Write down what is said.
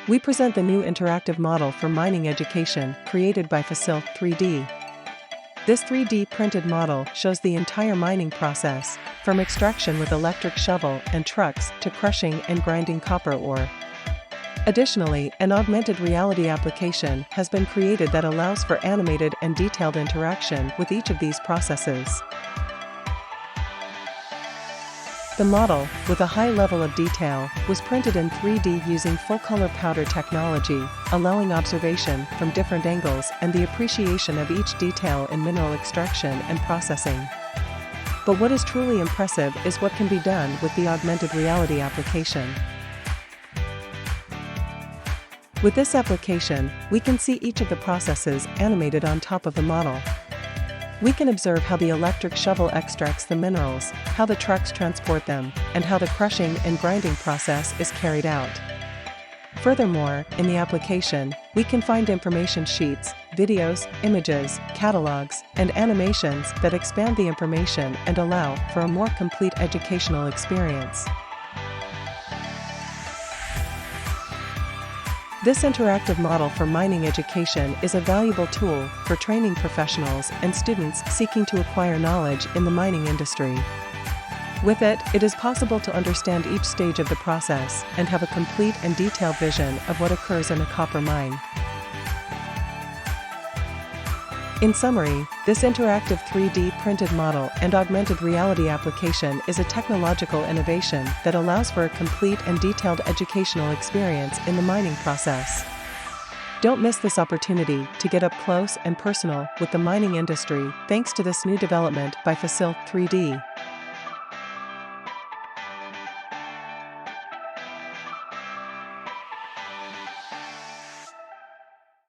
We present the new interactive model for mining education created by Fácil 3D. This 3D printed model shows the entire mining process, from extraction with electric shovel and trucks to crushing and grinding copper ore. Additionally, an augmented reality application has been created that allows for animated and detailed interaction with each of these processes. The model, with a high level of detail, was printed in 3D using full-color powder technology, allowing observation from different angles and the appreciation of each detail in mineral extraction and processing. But what is truly impressive is what can be done with the augmented reality application. With this application, we can see each of the processes animated on top of the model. We can observe how the electric shovel extracts the minerals, how the trucks transport them, and how the crushing and grinding process is carried out. Furthermore, in the application, we can find information sheets, videos, images, catalogs, and animations that expand the information and allow for a more complete educational experience. This interactive model for mining education is a valuable tool for training professionals and students seeking to acquire knowledge in the mining industry. With it, it is possible to understand each stage of the process and have a complete and detailed vision of what occurs in a copper mine. In summary, this interactive 3D printed model and augmented reality application is a technological innovation that allows for a complete and detailed educational experience in the mining process. Don't miss this opportunity to get up close and personal with the mining industry thanks to this new development by Fácil 3D.